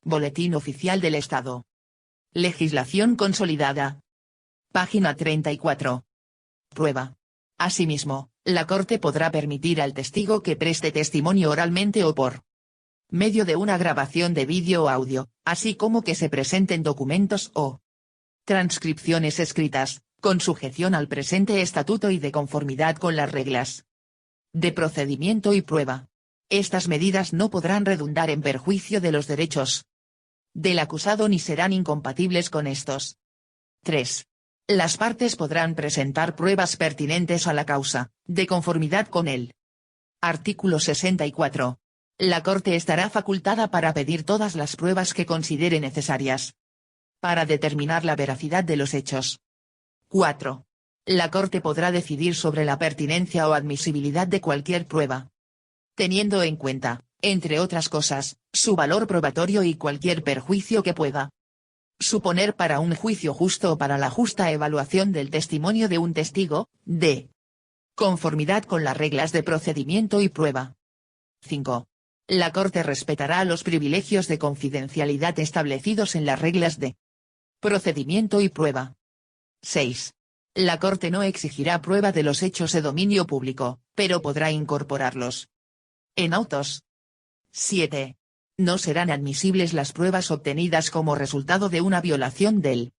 Boletín Oficial del Estado. Legislación consolidada. Página 34. Prueba. Asimismo, la Corte podrá permitir al testigo que preste testimonio oralmente o por medio de una grabación de vídeo o audio, así como que se presenten documentos o transcripciones escritas, con sujeción al presente estatuto y de conformidad con las reglas de procedimiento y prueba. Estas medidas no podrán redundar en perjuicio de los derechos del acusado ni serán incompatibles con estos. 3. Las partes podrán presentar pruebas pertinentes a la causa, de conformidad con el artículo 64. La Corte estará facultada para pedir todas las pruebas que considere necesarias para determinar la veracidad de los hechos. 4. La Corte podrá decidir sobre la pertinencia o admisibilidad de cualquier prueba, teniendo en cuenta, entre otras cosas, su valor probatorio y cualquier perjuicio que pueda suponer para un juicio justo o para la justa evaluación del testimonio de un testigo, de conformidad con las reglas de procedimiento y prueba. 5. La Corte respetará los privilegios de confidencialidad establecidos en las reglas de procedimiento y prueba. 6. La Corte no exigirá prueba de los hechos de dominio público, pero podrá incorporarlos en autos. 7. No serán admisibles las pruebas obtenidas como resultado de una violación del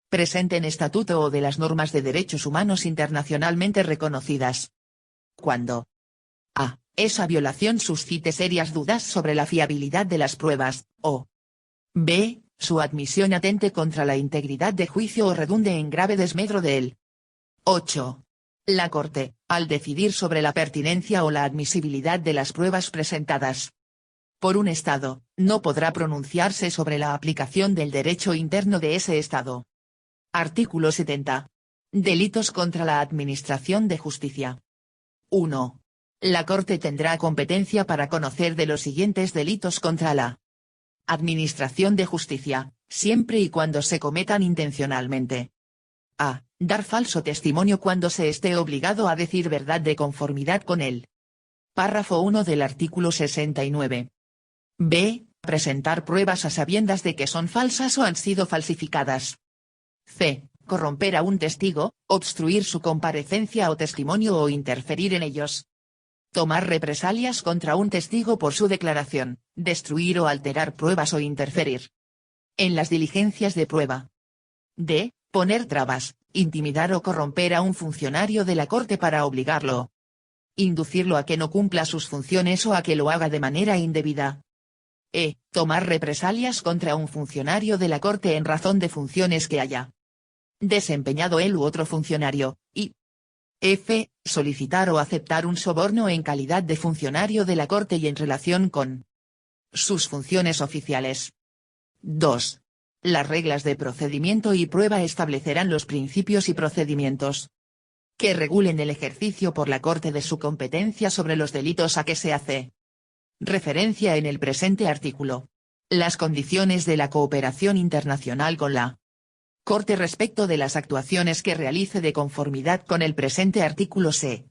presente estatuto o de las normas de derechos humanos internacionalmente reconocidas, cuando a. esa violación suscite serias dudas sobre la fiabilidad de las pruebas, o b. su admisión atente contra la integridad de juicio o redunde en grave desmedro de él. 8. La Corte, al decidir sobre la pertinencia o la admisibilidad de las pruebas presentadas por un Estado, no podrá pronunciarse sobre la aplicación del derecho interno de ese Estado. Artículo 70. Delitos contra la Administración de Justicia. 1. La Corte tendrá competencia para conocer de los siguientes delitos contra la Administración de Justicia, siempre y cuando se cometan intencionalmente. A. Dar falso testimonio cuando se esté obligado a decir verdad de conformidad con el párrafo 1 del artículo 69. B. Presentar pruebas a sabiendas de que son falsas o han sido falsificadas. C. Corromper a un testigo, obstruir su comparecencia o testimonio o interferir en ellos. Tomar represalias contra un testigo por su declaración, destruir o alterar pruebas o interferir en las diligencias de prueba. D. Poner trabas, intimidar o corromper a un funcionario de la Corte para obligarlo, inducirlo a que no cumpla sus funciones o a que lo haga de manera indebida. E. Tomar represalias contra un funcionario de la Corte en razón de funciones que haya desempeñado él u otro funcionario, y F. Solicitar o aceptar un soborno en calidad de funcionario de la Corte y en relación con sus funciones oficiales. 2. Las reglas de procedimiento y prueba establecerán los principios y procedimientos que regulen el ejercicio por la Corte de su competencia sobre los delitos a que se hace referencia en el presente artículo. Las condiciones de la cooperación internacional con la Corte respecto de las actuaciones que realice de conformidad con el presente artículo se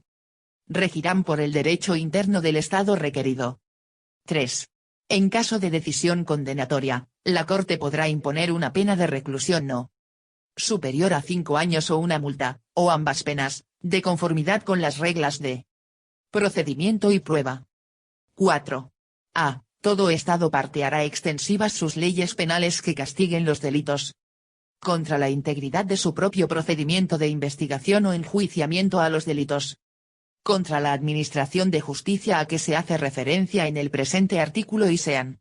regirán por el derecho interno del Estado requerido. 3. En caso de decisión condenatoria, la Corte podrá imponer una pena de reclusión no superior a 5 años o una multa, o ambas penas, de conformidad con las reglas de procedimiento y prueba. 4. A. Todo Estado parte hará extensivas sus leyes penales que castiguen los delitos contra la integridad de su propio procedimiento de investigación o enjuiciamiento a los delitos contra la administración de justicia a que se hace referencia en el presente artículo y sean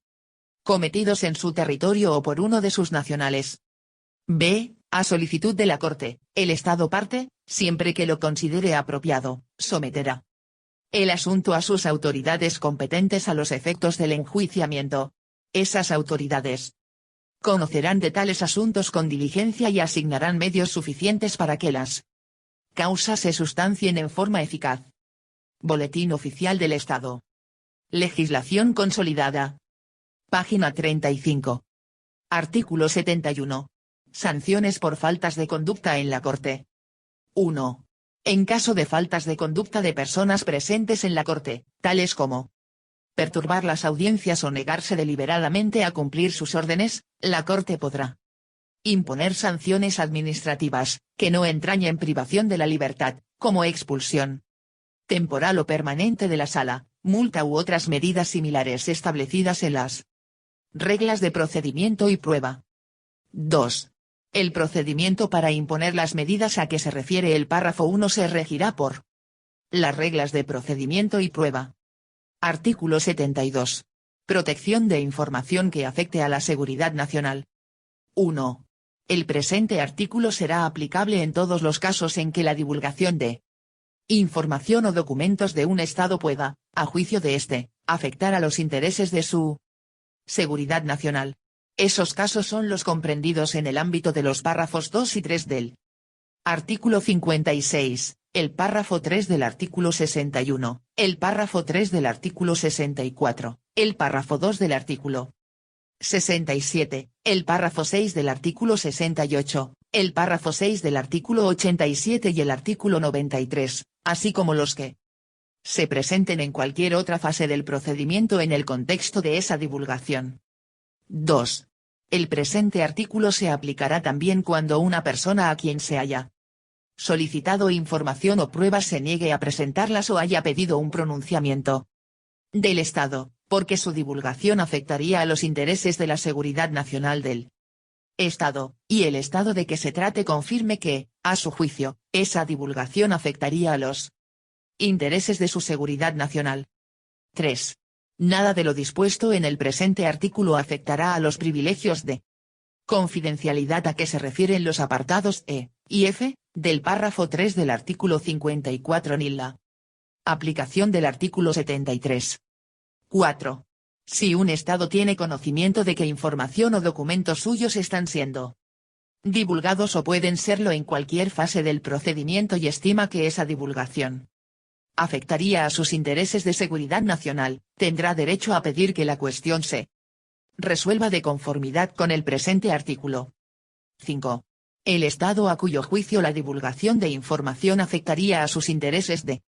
cometidos en su territorio o por uno de sus nacionales. B. A solicitud de la Corte, el Estado parte, siempre que lo considere apropiado, someterá el asunto a sus autoridades competentes a los efectos del enjuiciamiento. Esas autoridades conocerán de tales asuntos con diligencia y asignarán medios suficientes para que las causas se sustancien en forma eficaz. Boletín Oficial del Estado. Legislación consolidada. Página 35. Artículo 71. Sanciones por faltas de conducta en la Corte. 1. En caso de faltas de conducta de personas presentes en la Corte, tales como perturbar las audiencias o negarse deliberadamente a cumplir sus órdenes, la Corte podrá imponer sanciones administrativas, que no entrañen privación de la libertad, como expulsión temporal o permanente de la sala, multa u otras medidas similares establecidas en las reglas de procedimiento y prueba. 2. El procedimiento para imponer las medidas a que se refiere el párrafo 1 se regirá por las reglas de procedimiento y prueba. Artículo 72. Protección de información que afecte a la seguridad nacional. 1. El presente artículo será aplicable en todos los casos en que la divulgación de información o documentos de un Estado pueda, a juicio de éste, afectar a los intereses de su seguridad nacional. Esos casos son los comprendidos en el ámbito de los párrafos 2 y 3 del artículo 56, el párrafo 3 del artículo 61, el párrafo 3 del artículo 64, el párrafo 2 del artículo 67, el párrafo 6 del artículo 68, el párrafo 6 del artículo 87 y el artículo 93, así como los que se presenten en cualquier otra fase del procedimiento en el contexto de esa divulgación. 2. El presente artículo se aplicará también cuando una persona a quien se haya solicitado información o pruebas se niegue a presentarlas o haya pedido un pronunciamiento del Estado, porque su divulgación afectaría a los intereses de la seguridad nacional del Estado, y el Estado de que se trate confirme que, a su juicio, esa divulgación afectaría a los intereses de su seguridad nacional. 3. Nada de lo dispuesto en el presente artículo afectará a los privilegios de confidencialidad a que se refieren los apartados E y F del párrafo 3 del artículo 54 ni la aplicación del artículo 73. 4. Si un Estado tiene conocimiento de que información o documentos suyos están siendo divulgados o pueden serlo en cualquier fase del procedimiento y estima que esa divulgación afectaría a sus intereses de seguridad nacional, tendrá derecho a pedir que la cuestión se resuelva de conformidad con el presente artículo. 5. El Estado a cuyo juicio la divulgación de información afectaría a sus intereses de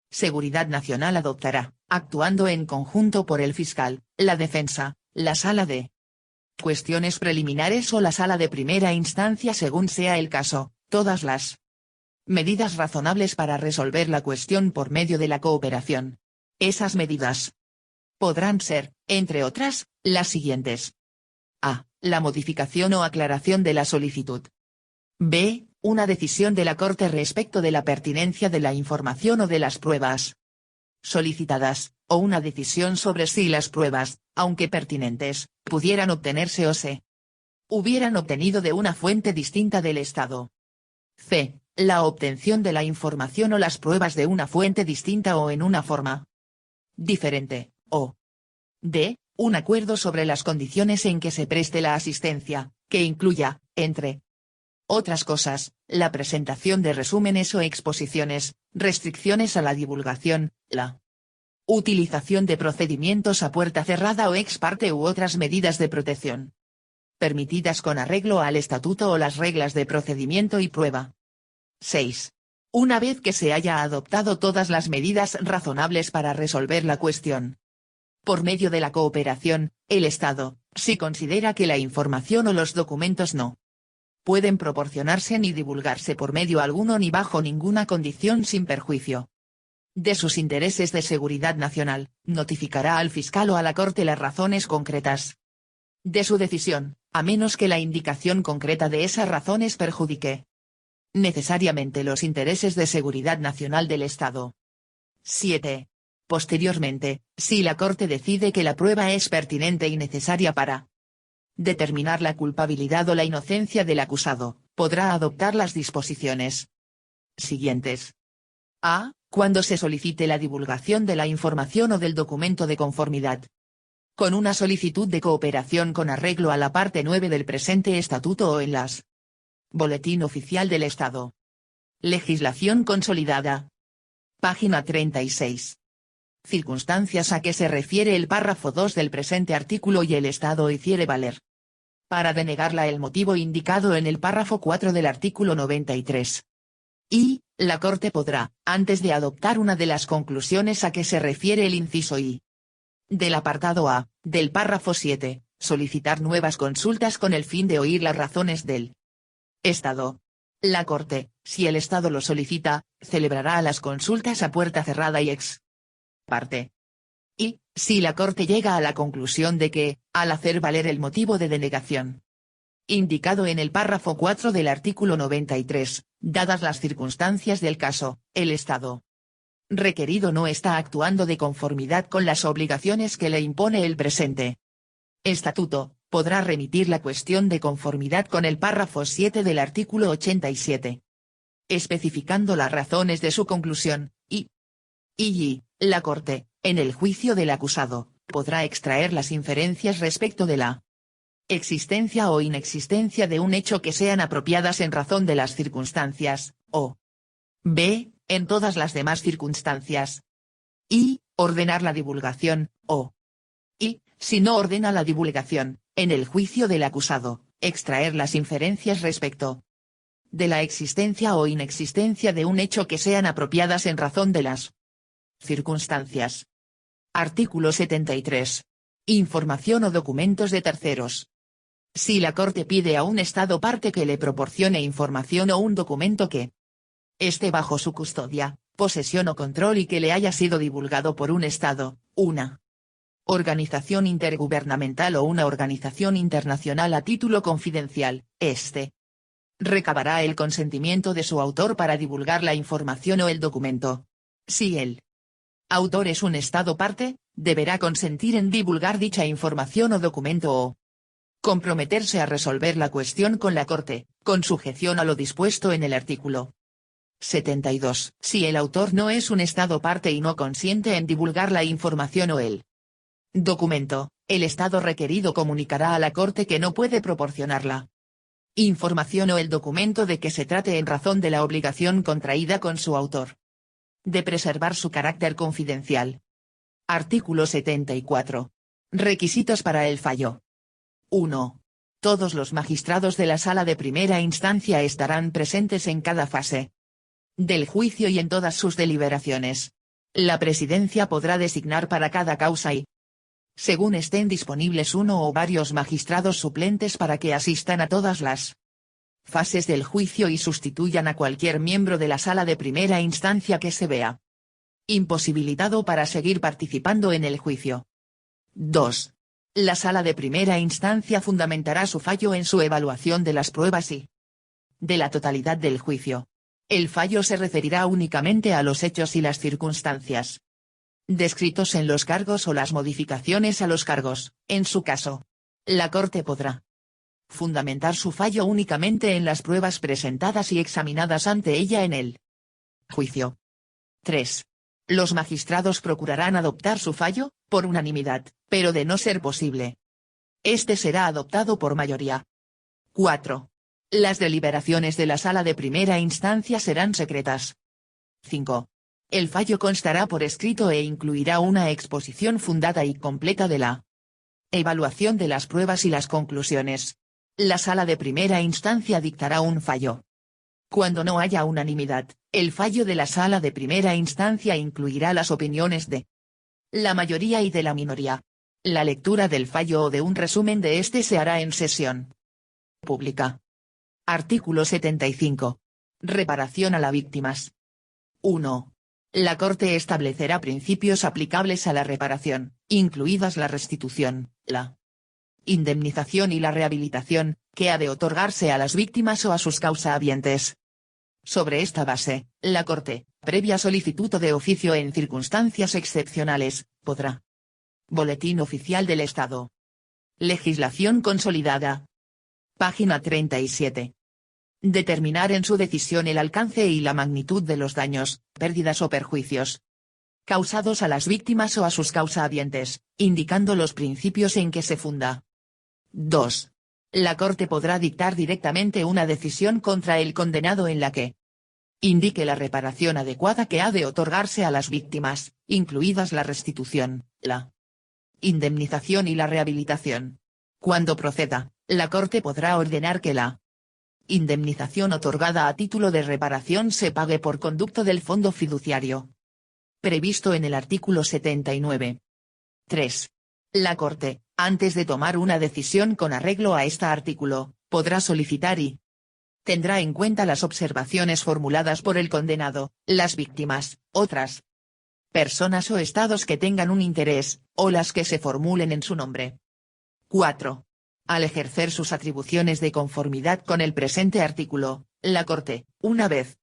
seguridad nacional adoptará, actuando en conjunto por el fiscal, la defensa, la sala de cuestiones preliminares o la sala de primera instancia según sea el caso, todas las medidas razonables para resolver la cuestión por medio de la cooperación. Esas medidas podrán ser, entre otras, las siguientes. A. La modificación o aclaración de la solicitud. B. Una decisión de la Corte respecto de la pertinencia de la información o de las pruebas solicitadas, o una decisión sobre si las pruebas, aunque pertinentes, pudieran obtenerse o se hubieran obtenido de una fuente distinta del Estado. C. La obtención de la información o las pruebas de una fuente distinta o en una forma diferente, o D. Un acuerdo sobre las condiciones en que se preste la asistencia, que incluya, entre otras cosas, la presentación de resúmenes o exposiciones, restricciones a la divulgación, la utilización de procedimientos a puerta cerrada o ex parte u otras medidas de protección permitidas con arreglo al estatuto o las reglas de procedimiento y prueba. 6. Una vez que se haya adoptado todas las medidas razonables para resolver la cuestión por medio de la cooperación, el Estado, si considera que la información o los documentos no pueden proporcionarse ni divulgarse por medio alguno ni bajo ninguna condición sin perjuicio de sus intereses de seguridad nacional, notificará al fiscal o a la Corte las razones concretas de su decisión, a menos que la indicación concreta de esas razones perjudique necesariamente los intereses de seguridad nacional del Estado. 7. Posteriormente, si la Corte decide que la prueba es pertinente y necesaria para determinar la culpabilidad o la inocencia del acusado, podrá adoptar las disposiciones siguientes. A. Cuando se solicite la divulgación de la información o del documento de conformidad con una solicitud de cooperación con arreglo a la parte 9 del presente estatuto o en las Boletín Oficial del Estado. Legislación consolidada. Página 36. Circunstancias a que se refiere el párrafo 2 del presente artículo y el Estado hiciere valer para denegarla el motivo indicado en el párrafo 4 del artículo 93. Y, la Corte podrá, antes de adoptar una de las conclusiones a que se refiere el inciso I, Del apartado A, del párrafo 7, solicitar nuevas consultas con el fin de oír las razones del Estado. La Corte, si el Estado lo solicita, celebrará las consultas a puerta cerrada y ex parte. Y, si la Corte llega a la conclusión de que, al hacer valer el motivo de denegación indicado en el párrafo 4 del artículo 93, dadas las circunstancias del caso, el Estado requerido no está actuando de conformidad con las obligaciones que le impone el presente Estatuto, podrá remitir la cuestión de conformidad con el párrafo 7 del artículo 87, especificando las razones de su conclusión, y la Corte, en el juicio del acusado, podrá extraer las inferencias respecto de la existencia o inexistencia de un hecho que sean apropiadas en razón de las circunstancias, o b. en todas las demás circunstancias, y ordenar la divulgación, y, si no ordena la divulgación, en el juicio del acusado, extraer las inferencias respecto de la existencia o inexistencia de un hecho que sean apropiadas en razón de las circunstancias. Artículo 73. Información o documentos de terceros. Si la Corte pide a un Estado parte que le proporcione información o un documento que esté bajo su custodia, posesión o control y que le haya sido divulgado por un Estado, una organización intergubernamental o una organización internacional a título confidencial, recabará el consentimiento de su autor para divulgar la información o el documento. Si el autor es un Estado parte, deberá consentir en divulgar dicha información o documento o comprometerse a resolver la cuestión con la Corte, con sujeción a lo dispuesto en el artículo 72. Si el autor no es un Estado parte y no consiente en divulgar la información o el documento, el Estado requerido comunicará a la Corte que no puede proporcionarla información o el documento de que se trate en razón de la obligación contraída con su autor de preservar su carácter confidencial. Artículo 74. Requisitos para el fallo. 1. Todos los magistrados de la Sala de Primera Instancia estarán presentes en cada fase del juicio y en todas sus deliberaciones. La Presidencia podrá designar para cada causa y, según estén disponibles uno o varios magistrados suplentes para que asistan a todas las fases del juicio y sustituyan a cualquier miembro de la Sala de Primera Instancia que se vea imposibilitado para seguir participando en el juicio. 2. La Sala de Primera Instancia fundamentará su fallo en su evaluación de las pruebas y de la totalidad del juicio. El fallo se referirá únicamente a los hechos y las circunstancias descritos en los cargos o las modificaciones a los cargos. En su caso, la Corte podrá fundamentar su fallo únicamente en las pruebas presentadas y examinadas ante ella en el juicio. 3. Los magistrados procurarán adoptar su fallo, por unanimidad, pero de no ser posible, este será adoptado por mayoría. 4. Las deliberaciones de la Sala de Primera Instancia serán secretas. 5. El fallo constará por escrito e incluirá una exposición fundada y completa de la evaluación de las pruebas y las conclusiones. La Sala de Primera Instancia dictará un fallo. Cuando no haya unanimidad, el fallo de la Sala de Primera Instancia incluirá las opiniones de la mayoría y de la minoría. La lectura del fallo o de un resumen de este se hará en sesión pública. Artículo 75. Reparación a las víctimas. 1. La Corte establecerá principios aplicables a la reparación, incluidas la restitución, la indemnización y la rehabilitación, que ha de otorgarse a las víctimas o a sus causahabientes. Sobre esta base, la Corte, previa solicitud o de oficio en circunstancias excepcionales, podrá. Boletín Oficial del Estado. Legislación consolidada. Página 37. Determinar en su decisión el alcance y la magnitud de los daños, pérdidas o perjuicios causados a las víctimas o a sus causahabientes, indicando los principios en que se funda. 2. La Corte podrá dictar directamente una decisión contra el condenado en la que indique la reparación adecuada que ha de otorgarse a las víctimas, incluidas la restitución, la indemnización y la rehabilitación. Cuando proceda, la Corte podrá ordenar que la indemnización otorgada a título de reparación se pague por conducto del fondo fiduciario previsto en el artículo 79. 3. La Corte, antes de tomar una decisión con arreglo a este artículo, podrá solicitar y tendrá en cuenta las observaciones formuladas por el condenado, las víctimas, otras personas o estados que tengan un interés, o las que se formulen en su nombre. 4. Al ejercer sus atribuciones de conformidad con el presente artículo, la Corte, una vez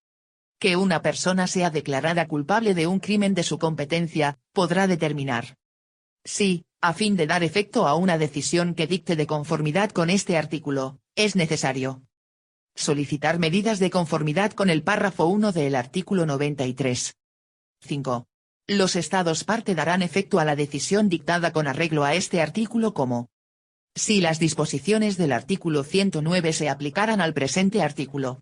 que una persona sea declarada culpable de un crimen de su competencia, podrá determinar si, a fin de dar efecto a una decisión que dicte de conformidad con este artículo, es necesario solicitar medidas de conformidad con el párrafo 1 del artículo 93. 5. Los estados parte darán efecto a la decisión dictada con arreglo a este artículo como si las disposiciones del artículo 109 se aplicaran al presente artículo.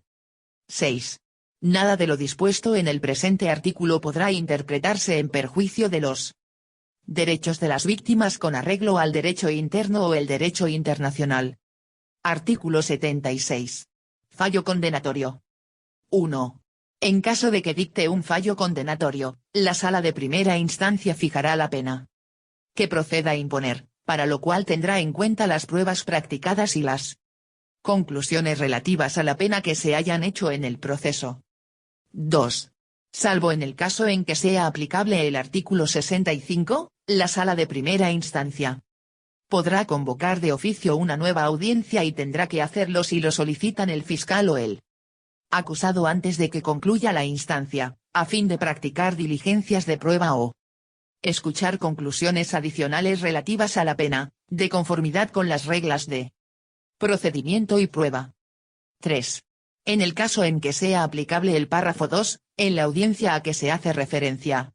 6. Nada de lo dispuesto en el presente artículo podrá interpretarse en perjuicio de los derechos de las víctimas con arreglo al derecho interno o el derecho internacional. Artículo 76. Fallo condenatorio. 1. En caso de que dicte un fallo condenatorio, la Sala de Primera Instancia fijará la pena que proceda a imponer, para lo cual tendrá en cuenta las pruebas practicadas y las conclusiones relativas a la pena que se hayan hecho en el proceso. 2. Salvo en el caso en que sea aplicable el artículo 65, la Sala de Primera Instancia podrá convocar de oficio una nueva audiencia y tendrá que hacerlo si lo solicitan el fiscal o el acusado antes de que concluya la instancia, a fin de practicar diligencias de prueba o escuchar conclusiones adicionales relativas a la pena, de conformidad con las reglas de procedimiento y prueba. 3. En el caso en que sea aplicable el párrafo 2, en la audiencia a que se hace referencia.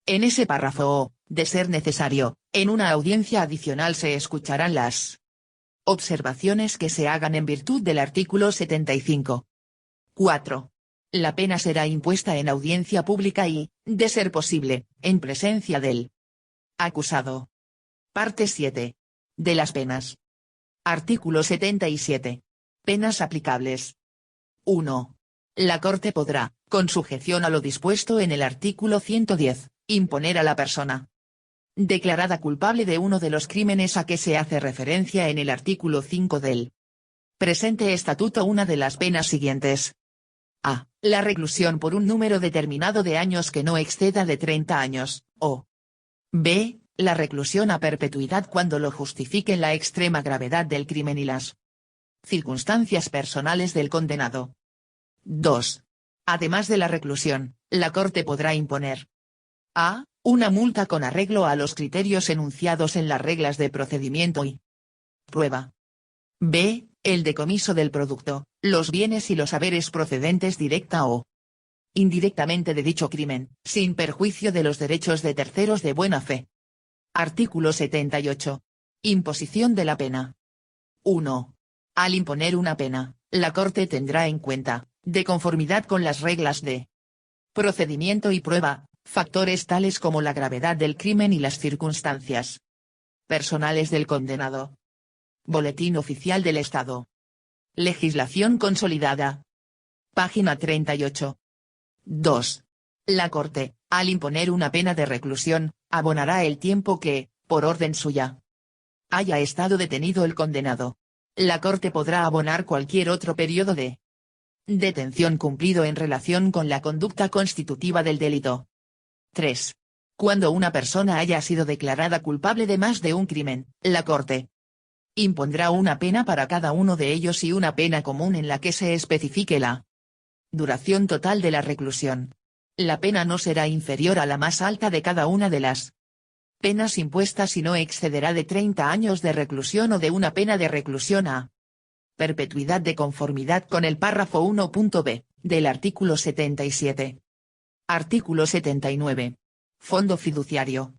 En ese párrafo o, de ser necesario, en una audiencia adicional se escucharán las observaciones que se hagan en virtud del artículo 75. 4. La pena será impuesta en audiencia pública y, de ser posible, en presencia del acusado. Parte 7. De las penas. Artículo 77. Penas aplicables. 1. La Corte podrá, con sujeción a lo dispuesto en el artículo 110, imponer a la persona declarada culpable de uno de los crímenes a que se hace referencia en el artículo 5 del presente estatuto una de las penas siguientes. A. La reclusión por un número determinado de años que no exceda de 30 años, o B. La reclusión a perpetuidad cuando lo justifiquen la extrema gravedad del crimen y las circunstancias personales del condenado. 2. Además de la reclusión, la Corte podrá imponer a. Una multa con arreglo a los criterios enunciados en las reglas de procedimiento y prueba. B. El decomiso del producto, los bienes y los haberes procedentes directa o indirectamente de dicho crimen, sin perjuicio de los derechos de terceros de buena fe. Artículo 78. Imposición de la pena. 1. Al imponer una pena, la Corte tendrá en cuenta, de conformidad con las reglas de procedimiento y prueba, factores tales como la gravedad del crimen y las circunstancias personales del condenado. Boletín Oficial del Estado. Legislación consolidada. Página 38. 2. La Corte, al imponer una pena de reclusión, abonará el tiempo que, por orden suya, haya estado detenido el condenado. La Corte podrá abonar cualquier otro periodo de detención cumplido en relación con la conducta constitutiva del delito. 3. Cuando una persona haya sido declarada culpable de más de un crimen, la Corte impondrá una pena para cada uno de ellos y una pena común en la que se especifique la duración total de la reclusión. La pena no será inferior a la más alta de cada una de las penas impuestas y no excederá de 30 años de reclusión o de una pena de reclusión a perpetuidad de conformidad con el párrafo 1.b, del artículo 77. Artículo 79. Fondo fiduciario.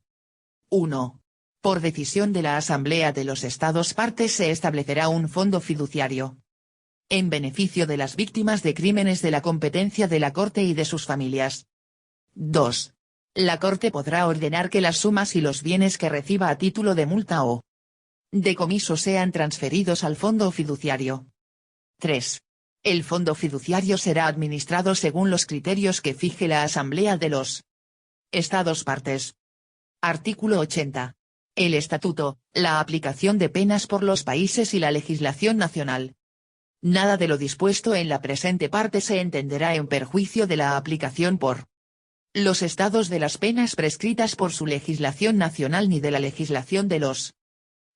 1. Por decisión de la Asamblea de los Estados partes se establecerá un fondo fiduciario en beneficio de las víctimas de crímenes de la competencia de la Corte y de sus familias. 2. La Corte podrá ordenar que las sumas y los bienes que reciba a título de multa o decomiso sean transferidos al fondo fiduciario. 3. El fondo fiduciario será administrado según los criterios que fije la Asamblea de los Estados partes. Artículo 80. El Estatuto, la aplicación de penas por los países y la legislación nacional. Nada de lo dispuesto en la presente parte se entenderá en perjuicio de la aplicación por los estados de las penas prescritas por su legislación nacional ni de la legislación de los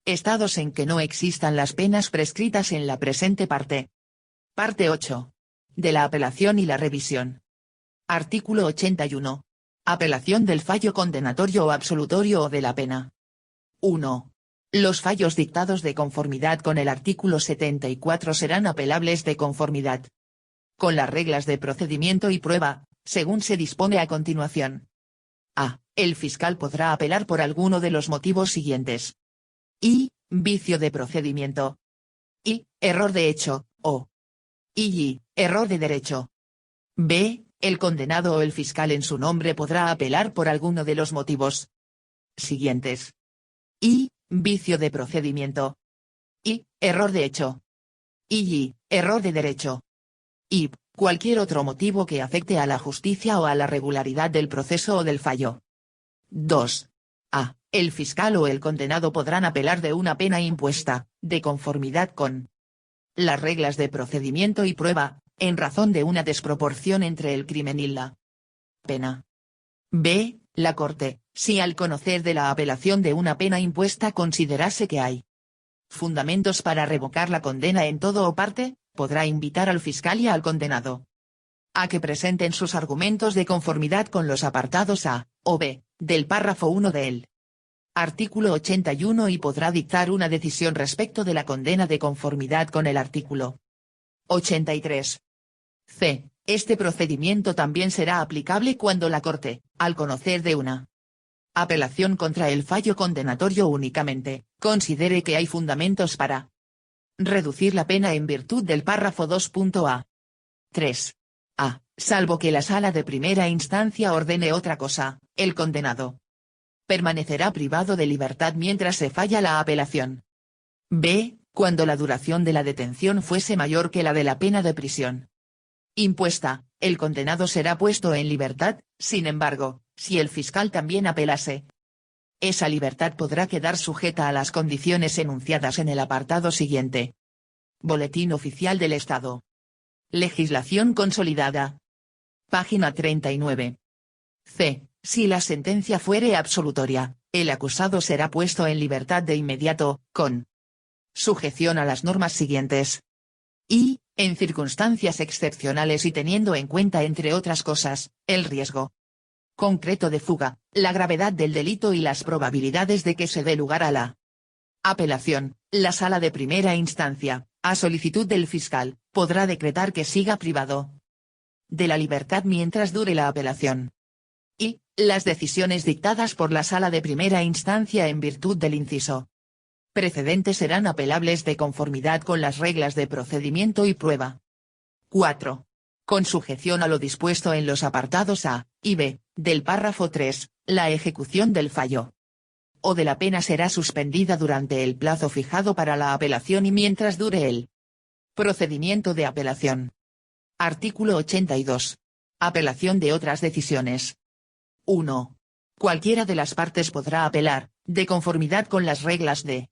estados en que no existan las penas prescritas en la presente parte. Parte 8. De la apelación y la revisión. Artículo 81. Apelación del fallo condenatorio o absolutorio o de la pena. 1. Los fallos dictados de conformidad con el artículo 74 serán apelables de conformidad con las reglas de procedimiento y prueba, según se dispone a continuación. A. El fiscal podrá apelar por alguno de los motivos siguientes. I. Vicio de procedimiento. I. Error de hecho, o I. Error de derecho. B. El condenado o el fiscal en su nombre podrá apelar por alguno de los motivos siguientes. I. Vicio de procedimiento. I. Error de hecho. I. Error de derecho. I. Cualquier otro motivo que afecte a la justicia o a la regularidad del proceso o del fallo. 2. A. El fiscal o el condenado podrán apelar de una pena impuesta, de conformidad con las reglas de procedimiento y prueba, en razón de una desproporción entre el crimen y la pena. B. La Corte, si al conocer de la apelación de una pena impuesta considerase que hay fundamentos para revocar la condena en todo o parte, podrá invitar al fiscal y al condenado a que presenten sus argumentos de conformidad con los apartados A, o B, del párrafo 1 del artículo 81 y podrá dictar una decisión respecto de la condena de conformidad con el artículo 83. C. Este procedimiento también será aplicable cuando la Corte, al conocer de una apelación contra el fallo condenatorio únicamente, considere que hay fundamentos para reducir la pena en virtud del párrafo 2.a. 3. A. Salvo que la sala de primera instancia ordene otra cosa, el condenado permanecerá privado de libertad mientras se falla la apelación. B. Cuando la duración de la detención fuese mayor que la de la pena de prisión impuesta, el condenado será puesto en libertad, sin embargo, si el fiscal también apelase, esa libertad podrá quedar sujeta a las condiciones enunciadas en el apartado siguiente. Boletín Oficial del Estado. Legislación consolidada. Página 39. C. Si la sentencia fuere absolutoria, el acusado será puesto en libertad de inmediato, con sujeción a las normas siguientes. I. En circunstancias excepcionales y teniendo en cuenta entre otras cosas, el riesgo concreto de fuga, la gravedad del delito y las probabilidades de que se dé lugar a la apelación, la sala de primera instancia, a solicitud del fiscal, podrá decretar que siga privado de la libertad mientras dure la apelación. Y, las decisiones dictadas por la sala de primera instancia en virtud del inciso precedentes serán apelables de conformidad con las reglas de procedimiento y prueba. 4. Con sujeción a lo dispuesto en los apartados A y B, del párrafo 3, la ejecución del fallo o de la pena será suspendida durante el plazo fijado para la apelación y mientras dure el procedimiento de apelación. Artículo 82. Apelación de otras decisiones. 1. Cualquiera de las partes podrá apelar, de conformidad con las reglas de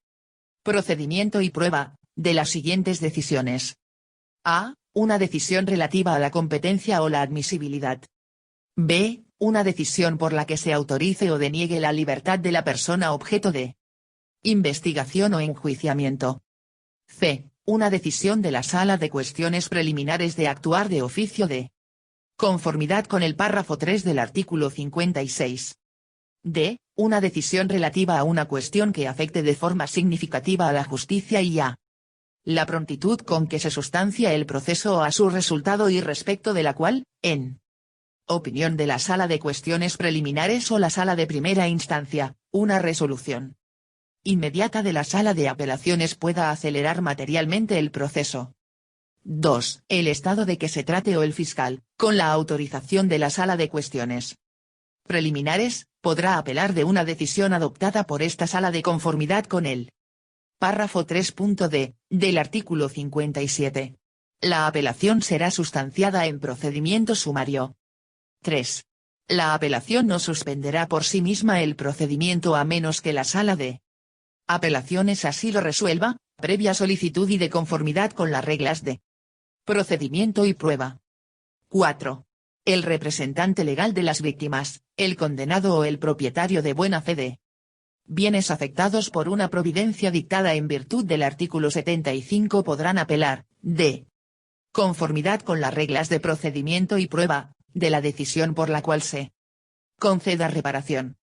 procedimiento y prueba, de las siguientes decisiones. A. Una decisión relativa a la competencia o la admisibilidad. B. Una decisión por la que se autorice o deniegue la libertad de la persona objeto de investigación o enjuiciamiento. C. Una decisión de la Sala de Cuestiones Preliminares de actuar de oficio de conformidad con el párrafo 3 del artículo 56. D. Una decisión relativa a una cuestión que afecte de forma significativa a la justicia y a la prontitud con que se sustancia el proceso o a su resultado y respecto de la cual, en opinión de la Sala de Cuestiones Preliminares o la Sala de Primera Instancia, una resolución inmediata de la Sala de Apelaciones pueda acelerar materialmente el proceso. 2. El estado de que se trate o el fiscal, con la autorización de la Sala de Cuestiones Preliminares, podrá apelar de una decisión adoptada por esta Sala de conformidad con el párrafo 3.d, del artículo 57. La apelación será sustanciada en procedimiento sumario. 3. La apelación no suspenderá por sí misma el procedimiento a menos que la Sala de Apelaciones así lo resuelva, previa solicitud y de conformidad con las reglas de procedimiento y prueba. 4. El representante legal de las víctimas, el condenado o el propietario de buena fe de bienes afectados por una providencia dictada en virtud del artículo 75 podrán apelar, de conformidad con las reglas de procedimiento y prueba, de la decisión por la cual se conceda reparación.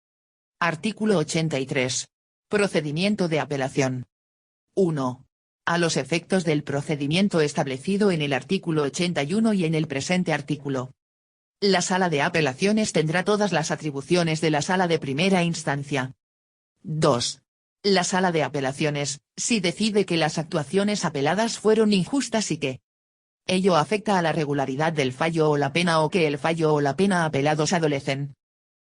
Artículo 83. Procedimiento de apelación. 1. A los efectos del procedimiento establecido en el artículo 81 y en el presente artículo. La Sala de Apelaciones tendrá todas las atribuciones de la Sala de Primera Instancia. 2. La Sala de Apelaciones, si decide que las actuaciones apeladas fueron injustas y que ello afecta a la regularidad del fallo o la pena o que el fallo o la pena apelados adolecen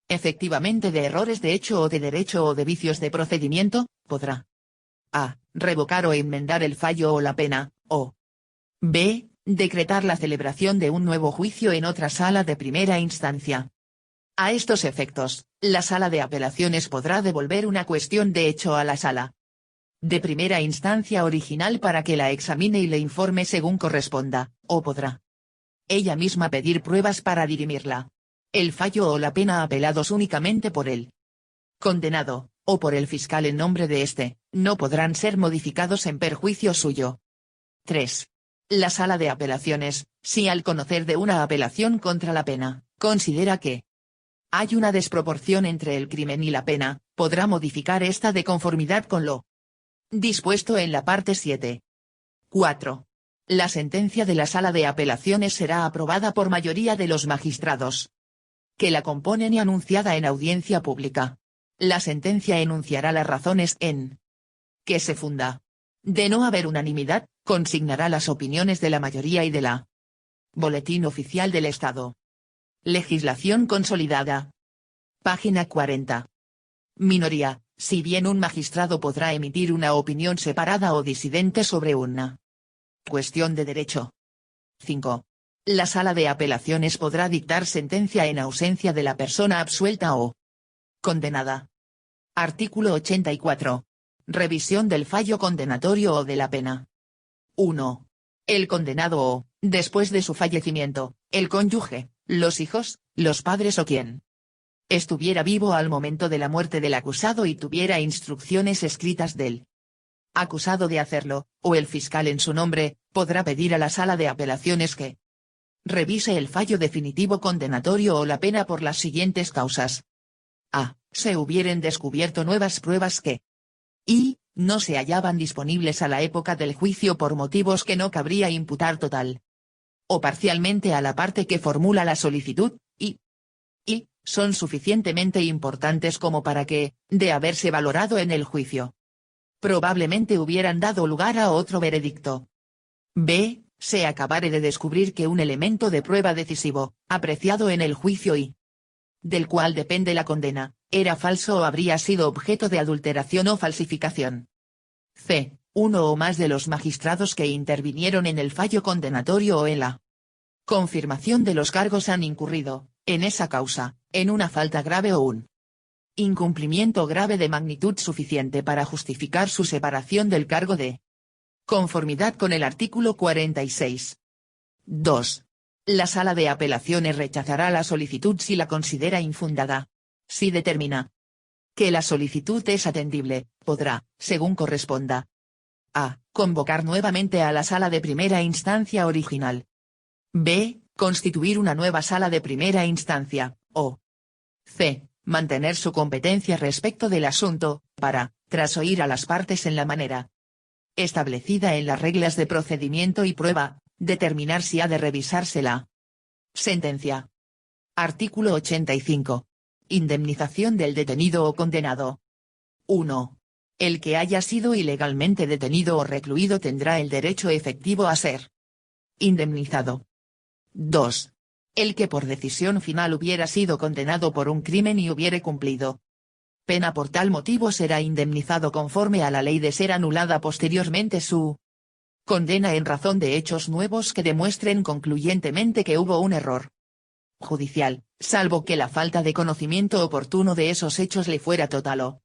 efectivamente de errores de hecho o de derecho o de vicios de procedimiento, podrá a. Revocar o enmendar el fallo o la pena, o b. Decretar la celebración de un nuevo juicio en otra sala de primera instancia. A estos efectos, la Sala de Apelaciones podrá devolver una cuestión de hecho a la Sala de Primera Instancia original para que la examine y le informe según corresponda, o podrá ella misma pedir pruebas para dirimirla. El fallo o la pena apelados únicamente por el condenado, o por el fiscal en nombre de éste, no podrán ser modificados en perjuicio suyo. 3. La Sala de Apelaciones, si al conocer de una apelación contra la pena, considera que hay una desproporción entre el crimen y la pena, podrá modificar esta de conformidad con lo dispuesto en la parte 7. 4. La sentencia de la Sala de Apelaciones será aprobada por mayoría de los magistrados que la componen y anunciada en audiencia pública. La sentencia enunciará las razones en que se funda. De no haber unanimidad, consignará las opiniones de la mayoría y de la Boletín Oficial del Estado. Legislación consolidada. Página 40. Minoría, si bien un magistrado podrá emitir una opinión separada o disidente sobre una cuestión de derecho. 5. La Sala de Apelaciones podrá dictar sentencia en ausencia de la persona absuelta o condenada. Artículo 84. Revisión del fallo condenatorio o de la pena. 1. El condenado o, después de su fallecimiento, el cónyuge, los hijos, los padres o quien estuviera vivo al momento de la muerte del acusado y tuviera instrucciones escritas del acusado de hacerlo, o el fiscal en su nombre, podrá pedir a la Sala de Apelaciones que revise el fallo definitivo condenatorio o la pena por las siguientes causas. A. Se hubieren descubierto nuevas pruebas que y no se hallaban disponibles a la época del juicio por motivos que no cabría imputar total o parcialmente a la parte que formula la solicitud, y son suficientemente importantes como para que, de haberse valorado en el juicio, probablemente hubieran dado lugar a otro veredicto. B. Se acabare de descubrir que un elemento de prueba decisivo, apreciado en el juicio y del cual depende la condena, era falso o habría sido objeto de adulteración o falsificación. C. Uno o más de los magistrados que intervinieron en el fallo condenatorio o en la confirmación de los cargos han incurrido, en esa causa, en una falta grave o un incumplimiento grave de magnitud suficiente para justificar su separación del cargo de conformidad con el artículo 46. 2. La Sala de Apelaciones rechazará la solicitud si la considera infundada. Si determina que la solicitud es atendible, podrá, según corresponda, a. Convocar nuevamente a la Sala de Primera Instancia original. B. Constituir una nueva Sala de Primera Instancia, o c. Mantener su competencia respecto del asunto, para, tras oír a las partes en la manera establecida en las reglas de procedimiento y prueba, determinar si ha de revisarse la sentencia. Artículo 85. Indemnización del detenido o condenado. 1. El que haya sido ilegalmente detenido o recluido tendrá el derecho efectivo a ser indemnizado. 2. El que por decisión final hubiera sido condenado por un crimen y hubiere cumplido pena por tal motivo será indemnizado conforme a la ley de ser anulada posteriormente su condena en razón de hechos nuevos que demuestren concluyentemente que hubo un error judicial, salvo que la falta de conocimiento oportuno de esos hechos le fuera total o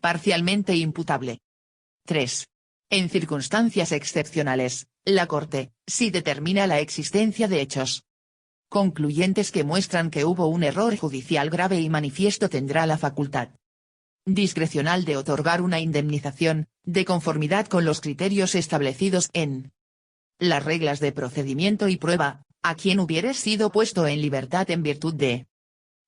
parcialmente imputable. 3. En circunstancias excepcionales, la Corte, si determina la existencia de hechos concluyentes que muestran que hubo un error judicial grave y manifiesto, tendrá la facultad discrecional de otorgar una indemnización, de conformidad con los criterios establecidos en las reglas de procedimiento y prueba, a quien hubiere sido puesto en libertad en virtud de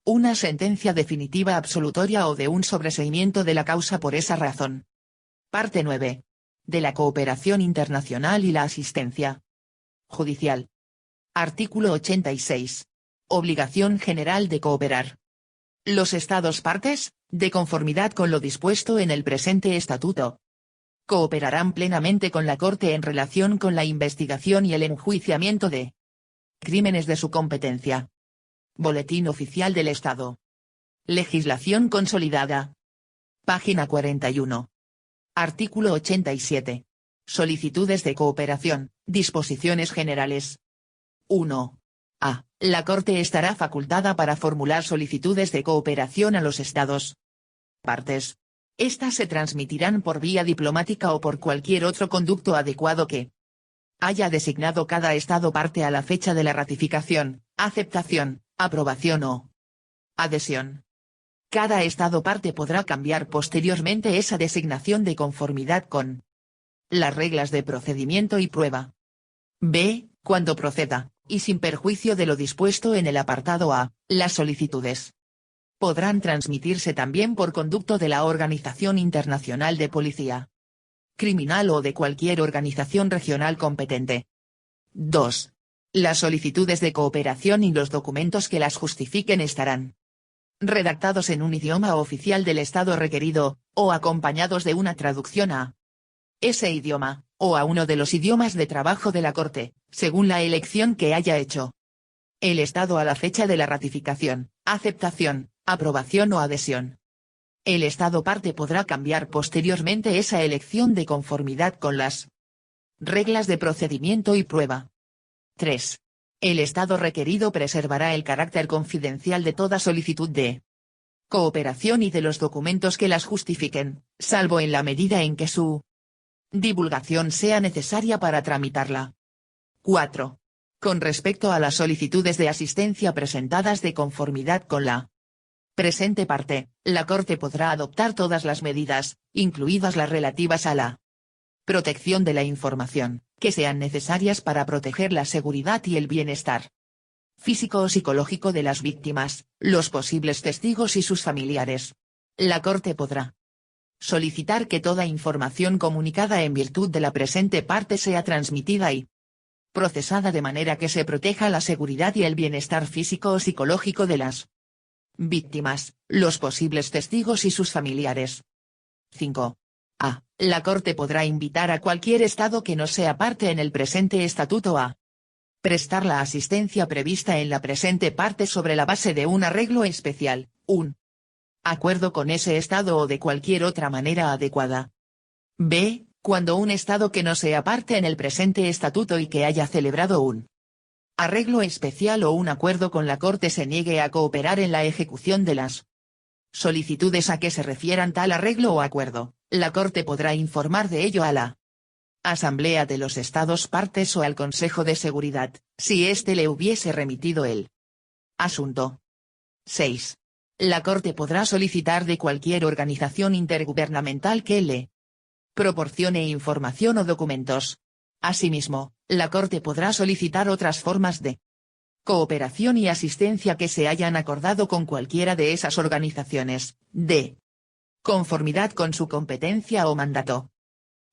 una sentencia definitiva absolutoria o de un sobreseimiento de la causa por esa razón. Parte 9. De la cooperación internacional y la asistencia judicial. Artículo 86. Obligación general de cooperar. Los Estados partes, de conformidad con lo dispuesto en el presente estatuto, cooperarán plenamente con la Corte en relación con la investigación y el enjuiciamiento de crímenes de su competencia. Boletín Oficial del Estado. Legislación consolidada. Página 41. Artículo 87. Solicitudes de cooperación, disposiciones generales. 1. A. La Corte estará facultada para formular solicitudes de cooperación a los Estados partes. Estas se transmitirán por vía diplomática o por cualquier otro conducto adecuado que haya designado cada Estado parte a la fecha de la ratificación, aceptación, aprobación o adhesión. Cada Estado parte podrá cambiar posteriormente esa designación de conformidad con las reglas de procedimiento y prueba. B. Cuando proceda, y sin perjuicio de lo dispuesto en el apartado A, las solicitudes podrán transmitirse también por conducto de la Organización Internacional de Policía Criminal o de cualquier organización regional competente. 2. Las solicitudes de cooperación y los documentos que las justifiquen estarán redactados en un idioma oficial del Estado requerido, o acompañados de una traducción a ese idioma, o a uno de los idiomas de trabajo de la Corte, según la elección que haya hecho el Estado a la fecha de la ratificación, aceptación, aprobación o adhesión. El Estado parte podrá cambiar posteriormente esa elección de conformidad con las reglas de procedimiento y prueba. 3. El Estado requerido preservará el carácter confidencial de toda solicitud de cooperación y de los documentos que las justifiquen, salvo en la medida en que su divulgación sea necesaria para tramitarla. 4. Con respecto a las solicitudes de asistencia presentadas de conformidad con la presente parte, la Corte podrá adoptar todas las medidas, incluidas las relativas a la protección de la información, que sean necesarias para proteger la seguridad y el bienestar físico o psicológico de las víctimas, los posibles testigos y sus familiares. La Corte podrá solicitar que toda información comunicada en virtud de la presente parte sea transmitida y procesada de manera que se proteja la seguridad y el bienestar físico o psicológico de las víctimas, los posibles testigos y sus familiares. 5. A. La Corte podrá invitar a cualquier Estado que no sea parte en el presente estatuto a prestar la asistencia prevista en la presente parte sobre la base de un arreglo especial, un acuerdo con ese Estado o de cualquier otra manera adecuada. B. Cuando un Estado que no sea parte en el presente estatuto y que haya celebrado un arreglo especial o un acuerdo con la Corte se niegue a cooperar en la ejecución de las solicitudes a que se refieran tal arreglo o acuerdo, la Corte podrá informar de ello a la Asamblea de los Estados partes o al Consejo de Seguridad, si éste le hubiese remitido el asunto. 6. La Corte podrá solicitar de cualquier organización intergubernamental que le proporcione información o documentos. Asimismo, la Corte podrá solicitar otras formas de cooperación y asistencia que se hayan acordado con cualquiera de esas organizaciones, de conformidad con su competencia o mandato.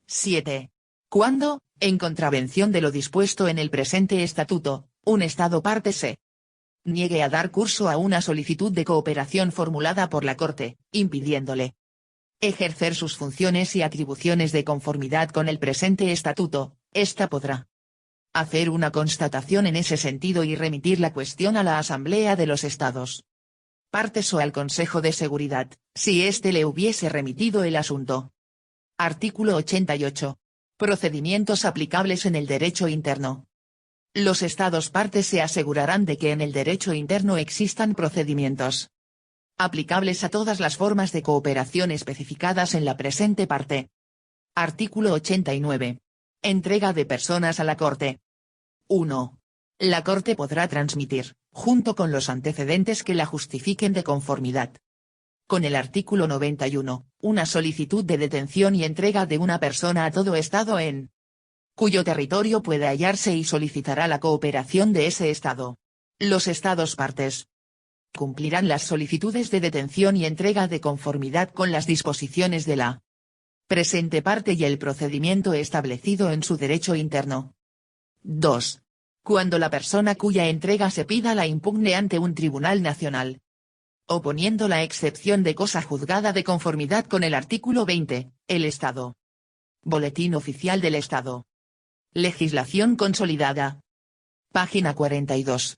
7. Cuando, en contravención de lo dispuesto en el presente estatuto, un Estado parte se niegue a dar curso a una solicitud de cooperación formulada por la Corte, impidiéndole ejercer sus funciones y atribuciones de conformidad con el presente estatuto, ésta podrá hacer una constatación en ese sentido y remitir la cuestión a la Asamblea de los Estados partes o al Consejo de Seguridad, si éste le hubiese remitido el asunto. Artículo 88. Procedimientos aplicables en el derecho interno. Los Estados partes se asegurarán de que en el derecho interno existan procedimientos aplicables a todas las formas de cooperación especificadas en la presente parte. Artículo 89. Entrega de personas a la Corte. 1. La Corte podrá transmitir, junto con los antecedentes que la justifiquen de conformidad con el artículo 91, una solicitud de detención y entrega de una persona a todo Estado en cuyo territorio pueda hallarse y solicitará la cooperación de ese Estado. Los Estados partes cumplirán las solicitudes de detención y entrega de conformidad con las disposiciones de la presente parte y el procedimiento establecido en su derecho interno. 2. Cuando la persona cuya entrega se pida la impugne ante un tribunal nacional, oponiendo la excepción de cosa juzgada de conformidad con el artículo 20, el Estado. Boletín Oficial del Estado. Legislación consolidada. Página 42.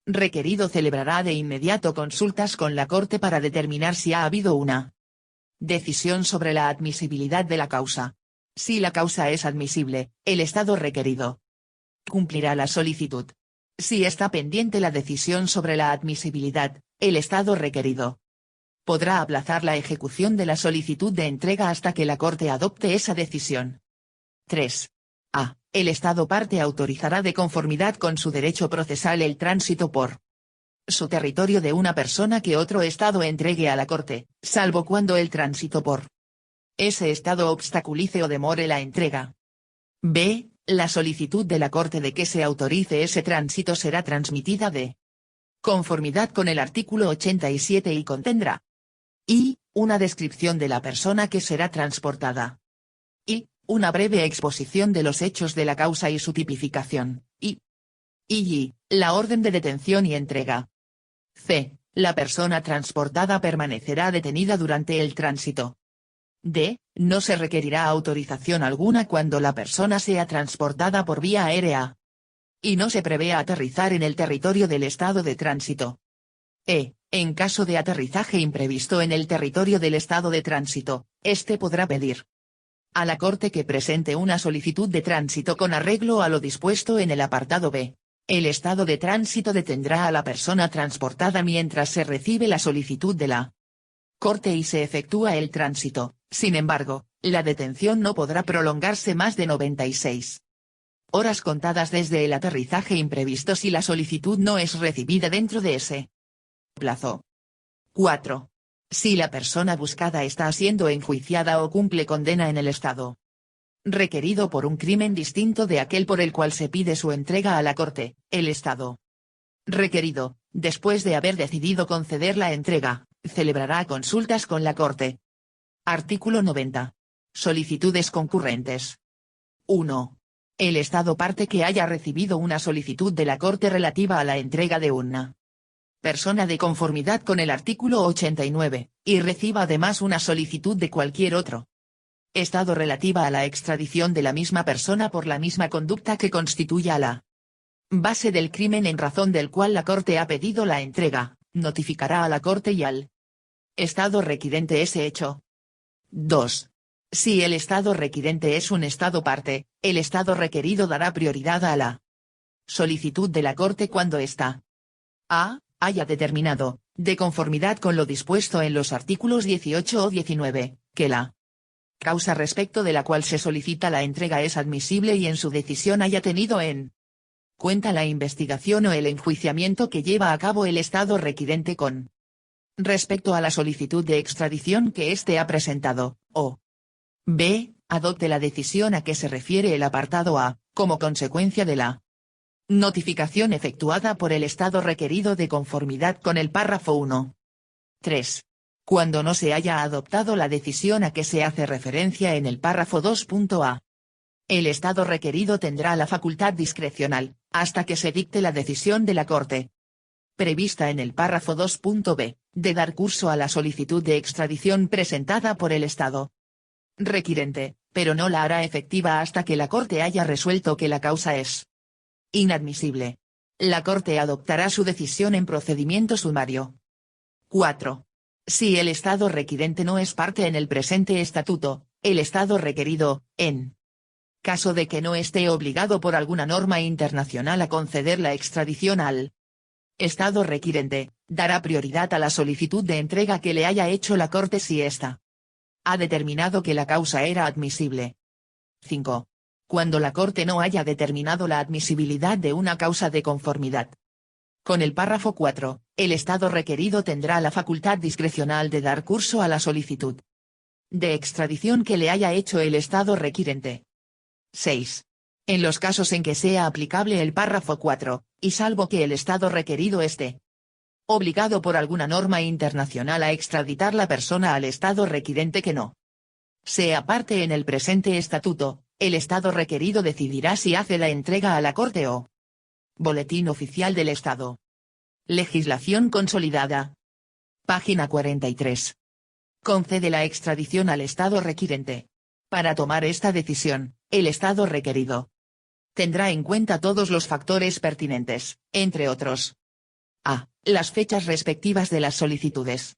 Requerido celebrará de inmediato consultas con la Corte para determinar si ha habido una decisión sobre la admisibilidad de la causa. Si la causa es admisible, el Estado requerido cumplirá la solicitud. Si está pendiente la decisión sobre la admisibilidad, el Estado requerido podrá aplazar la ejecución de la solicitud de entrega hasta que la Corte adopte esa decisión. 3. A. El Estado parte autorizará de conformidad con su derecho procesal el tránsito por su territorio de una persona que otro Estado entregue a la Corte, salvo cuando el tránsito por ese Estado obstaculice o demore la entrega. B. La solicitud de la Corte de que se autorice ese tránsito será transmitida de conformidad con el artículo 87 y contendrá I. Una descripción de la persona que será transportada. I. Una breve exposición de los hechos de la causa y su tipificación. Y. La orden de detención y entrega. C. La persona transportada permanecerá detenida durante el tránsito. D. No se requerirá autorización alguna cuando la persona sea transportada por vía aérea. Y no se prevé aterrizar en el territorio del Estado de tránsito. E. En caso de aterrizaje imprevisto en el territorio del Estado de tránsito, éste podrá pedir a la Corte que presente una solicitud de tránsito con arreglo a lo dispuesto en el apartado B. El Estado de tránsito detendrá a la persona transportada mientras se recibe la solicitud de la Corte y se efectúa el tránsito. Sin embargo, la detención no podrá prolongarse más de 96 horas contadas desde el aterrizaje imprevisto si la solicitud no es recibida dentro de ese plazo. 4. Si la persona buscada está siendo enjuiciada o cumple condena en el Estado requerido por un crimen distinto de aquel por el cual se pide su entrega a la Corte, el Estado requerido, después de haber decidido conceder la entrega, celebrará consultas con la Corte. Artículo 90. Solicitudes concurrentes. 1. El Estado parte que haya recibido una solicitud de la Corte relativa a la entrega de una persona de conformidad con el artículo 89, y reciba además una solicitud de cualquier otro Estado relativa a la extradición de la misma persona por la misma conducta que constituya la base del crimen en razón del cual la Corte ha pedido la entrega, notificará a la Corte y al Estado requirente ese hecho. 2. Si el Estado requirente es un Estado parte, el Estado requerido dará prioridad a la solicitud de la Corte cuando ésta a. haya determinado, de conformidad con lo dispuesto en los artículos 18 o 19, que la causa respecto de la cual se solicita la entrega es admisible y en su decisión haya tenido en cuenta la investigación o el enjuiciamiento que lleva a cabo el Estado requirente con respecto a la solicitud de extradición que éste ha presentado, o b. adopte la decisión a que se refiere el apartado A, como consecuencia de la notificación efectuada por el Estado requerido de conformidad con el párrafo 1. 3. Cuando no se haya adoptado la decisión a que se hace referencia en el párrafo 2.a. El Estado requerido tendrá la facultad discrecional, hasta que se dicte la decisión de la Corte prevista en el párrafo 2.b, de dar curso a la solicitud de extradición presentada por el Estado requirente, pero no la hará efectiva hasta que la Corte haya resuelto que la causa es inadmisible. La Corte adoptará su decisión en procedimiento sumario. 4. Si el Estado requirente no es parte en el presente estatuto, el Estado requerido, en Caso de que no esté obligado por alguna norma internacional a conceder la extradición al Estado requirente, dará prioridad a la solicitud de entrega que le haya hecho la Corte si ésta ha determinado que la causa era admisible. 5. Cuando la Corte no haya determinado la admisibilidad de una causa de conformidad con el párrafo 4, el Estado requerido tendrá la facultad discrecional de dar curso a la solicitud de extradición que le haya hecho el Estado requirente. 6. En los casos en que sea aplicable el párrafo 4, y salvo que el Estado requerido esté obligado por alguna norma internacional a extraditar la persona al Estado requirente que no sea parte en el presente estatuto, el Estado requerido decidirá si hace la entrega a la Corte o Boletín Oficial del Estado. Legislación consolidada. Página 43. Concede la extradición al Estado requirente. Para tomar esta decisión, el Estado requerido tendrá en cuenta todos los factores pertinentes, entre otros: a. Las fechas respectivas de las solicitudes.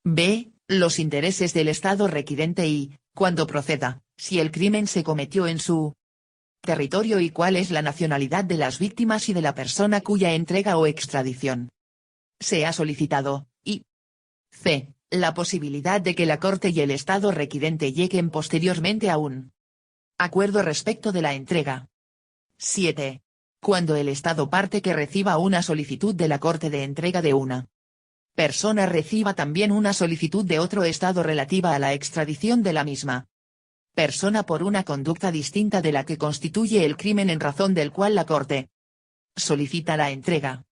b. Los intereses del Estado requirente y, cuando proceda, si el crimen se cometió en su territorio y cuál es la nacionalidad de las víctimas y de la persona cuya entrega o extradición se ha solicitado, y c. La posibilidad de que la Corte y el Estado requirente lleguen posteriormente a un acuerdo respecto de la entrega. 7. Cuando el Estado parte que reciba una solicitud de la Corte de entrega de una persona reciba también una solicitud de otro Estado relativa a la extradición de la misma persona por una conducta distinta de la que constituye el crimen en razón del cual la Corte solicita la entrega.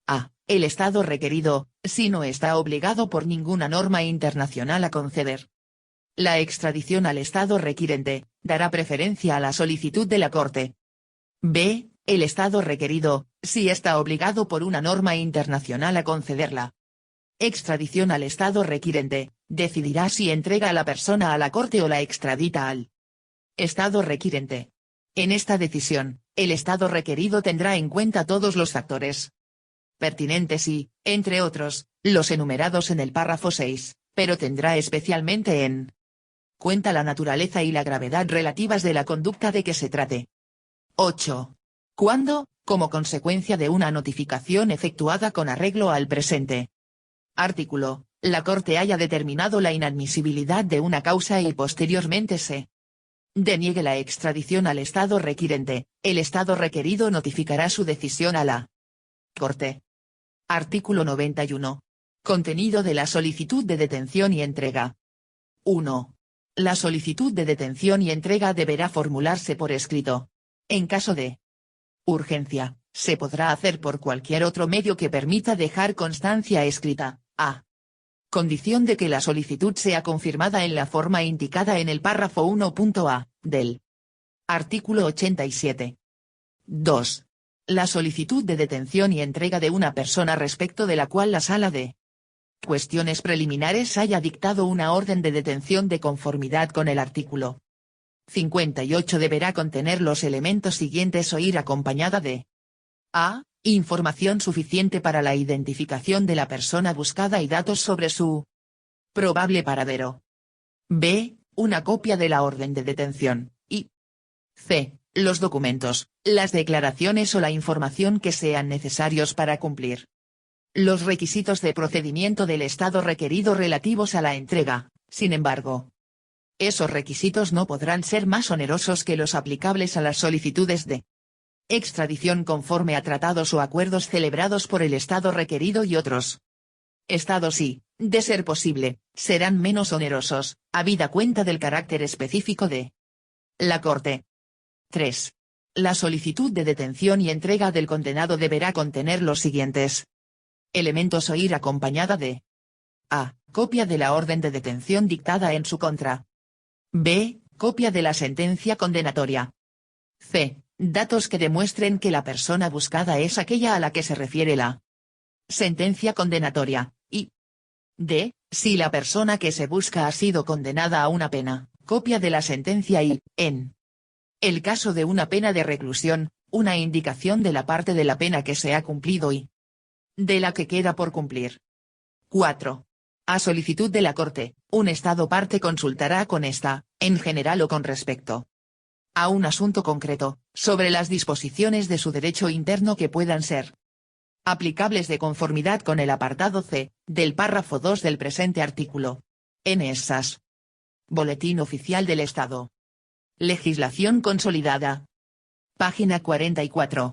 A. El Estado requerido, si no está obligado por ninguna norma internacional a conceder la extradición al Estado requirente, dará preferencia a la solicitud de la Corte. B. El Estado requerido, si está obligado por una norma internacional a concederla extradición al Estado requirente, decidirá si entrega a la persona a la Corte o la extradita al Estado requirente. En esta decisión, el Estado requerido tendrá en cuenta todos los factores pertinentes y, entre otros, los enumerados en el párrafo 6, pero tendrá especialmente en cuenta la naturaleza y la gravedad relativas de la conducta de que se trate. 8. Cuando, como consecuencia de una notificación efectuada con arreglo al presente artículo, la Corte haya determinado la inadmisibilidad de una causa y posteriormente se deniegue la extradición al Estado requirente, el Estado requerido notificará su decisión a la Corte. Artículo 91. Contenido de la solicitud de detención y entrega. 1. La solicitud de detención y entrega deberá formularse por escrito. En caso de urgencia, se podrá hacer por cualquier otro medio que permita dejar constancia escrita, a condición de que la solicitud sea confirmada en la forma indicada en el párrafo 1.a, del artículo 87. 2. La solicitud de detención y entrega de una persona respecto de la cual la Sala de Cuestiones Preliminares haya dictado una orden de detención de conformidad con el artículo 58 deberá contener los elementos siguientes o ir acompañada de: a. Información suficiente para la identificación de la persona buscada y datos sobre su probable paradero. b. Una copia de la orden de detención, y c. Los documentos, las declaraciones o la información que sean necesarios para cumplir los requisitos de procedimiento del Estado requerido relativos a la entrega. Sin embargo, esos requisitos no podrán ser más onerosos que los aplicables a las solicitudes de extradición conforme a tratados o acuerdos celebrados por el Estado requerido y otros Estados y, de ser posible, serán menos onerosos, habida cuenta del carácter específico de la Corte. 3. La solicitud de detención y entrega del condenado deberá contener los siguientes elementos o ir acompañada de: a. Copia de la orden de detención dictada en su contra. b. Copia de la sentencia condenatoria. c. Datos que demuestren que la persona buscada es aquella a la que se refiere la sentencia condenatoria, y d. Si la persona que se busca ha sido condenada a una pena, copia de la sentencia y, en el caso de una pena de reclusión, una indicación de la parte de la pena que se ha cumplido y de la que queda por cumplir. 4. A solicitud de la Corte, un Estado parte consultará con esta, en general o con respecto a un asunto concreto, sobre las disposiciones de su derecho interno que puedan ser aplicables de conformidad con el apartado C, del párrafo 2 del presente artículo. NSAS. Boletín Oficial del Estado. Legislación consolidada. Página 44.